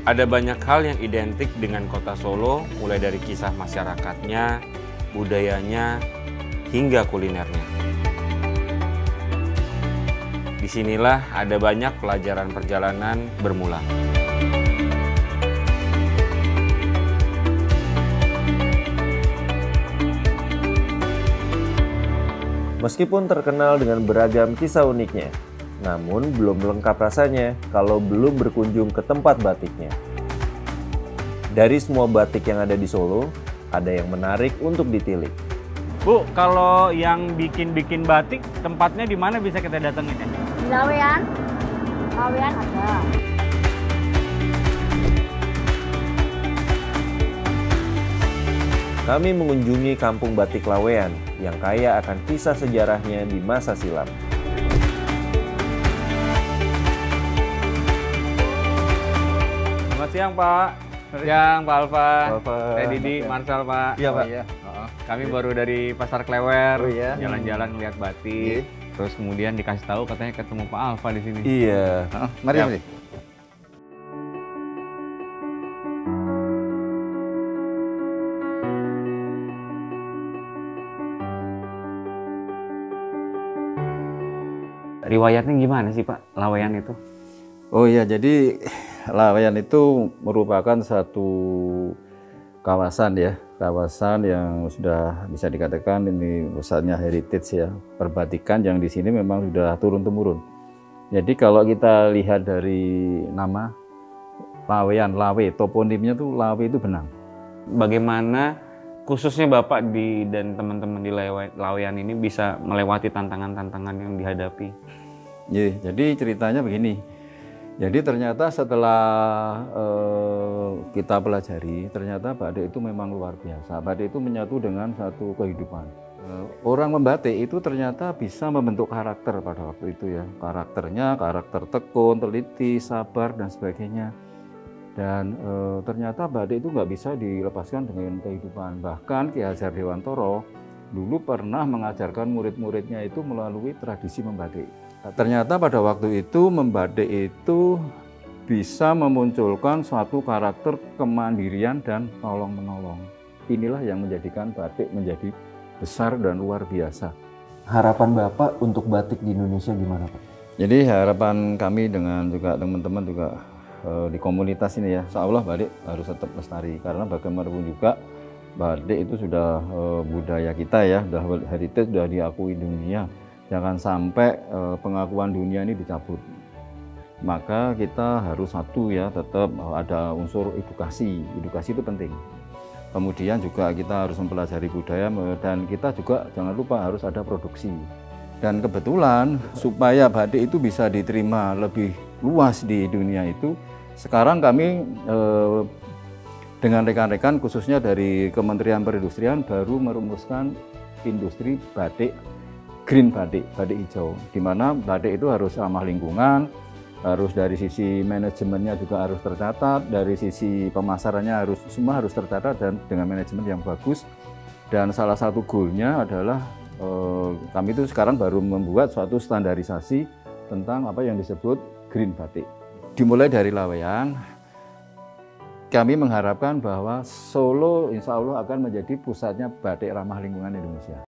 Ada banyak hal yang identik dengan kota Solo, mulai dari kisah masyarakatnya, budayanya, hingga kulinernya. Disinilah ada banyak pelajaran perjalanan bermula. Meskipun terkenal dengan beragam kisah uniknya, namun belum lengkap rasanya kalau belum berkunjung ke tempat batiknya. Dari semua batik yang ada di Solo, ada yang menarik untuk ditilik. Bu, kalau yang bikin batik, tempatnya di mana bisa kita datengin ya? Di Laweyan, Laweyan ada. Kami mengunjungi Kampung Batik Laweyan yang kaya akan kisah sejarahnya di masa silam. Selamat siang, Pak. Siang, Pak Alfa. Saya Didi, Marsal, Pak. Iya, Pak. Kami baru dari Pasar Klewer, Oh, iya. jalan-jalan ngeliat batik. Terus kemudian dikasih tahu katanya ketemu Pak Alfa di sini. Iya. Mari, Siap. mari. Riwayatnya gimana sih, Pak, Laweyan itu? Oh iya, jadi Laweyan itu merupakan satu kawasan ya, kawasan yang sudah bisa dikatakan ini pusatnya heritage ya, perbatikan yang di sini memang sudah turun-temurun. Jadi kalau kita lihat dari nama Laweyan, Lawe, toponimnya tuh Lawe itu benang. Bagaimana khususnya Bapak dan teman-teman di Laweyan ini bisa melewati tantangan-tantangan yang dihadapi? Jadi ceritanya begini. Jadi ternyata setelah kita pelajari, ternyata batik itu memang luar biasa. Batik itu menyatu dengan satu kehidupan. Orang membatik itu ternyata bisa membentuk karakter pada waktu itu ya. Karakternya, karakter tekun, teliti, sabar, dan sebagainya. Dan ternyata batik itu nggak bisa dilepaskan dengan kehidupan. Bahkan Ki Hajar Dewantoro dulu pernah mengajarkan murid-muridnya itu melalui tradisi membatik. Ternyata pada waktu itu membatik itu bisa memunculkan suatu karakter kemandirian dan tolong-menolong. Inilah yang menjadikan batik menjadi besar dan luar biasa. Harapan Bapak untuk batik di Indonesia gimana, Pak? Jadi harapan kami dengan juga teman-teman juga di komunitas ini ya, insya Allah batik harus tetap lestari. Karena bagaimanapun juga batik itu sudah budaya kita ya, sudah heritage, sudah diakui dunia. Jangan sampai pengakuan dunia ini dicabut. Maka kita harus satu ya, tetap ada unsur edukasi. Edukasi itu penting. Kemudian juga kita harus mempelajari budaya dan kita juga jangan lupa harus ada produksi. Dan kebetulan supaya batik itu bisa diterima lebih luas di dunia itu, sekarang kami dengan rekan-rekan khususnya dari Kementerian Perindustrian baru merumuskan industri batik, green batik, batik hijau, di mana batik itu harus ramah lingkungan, harus dari sisi manajemennya juga harus tercatat, dari sisi pemasarannya semua harus tercatat dan dengan manajemen yang bagus. Dan salah satu goalnya adalah kami itu sekarang baru membuat suatu standarisasi tentang apa yang disebut green batik. Dimulai dari Laweyan, kami mengharapkan bahwa Solo insya Allah akan menjadi pusatnya batik ramah lingkungan Indonesia.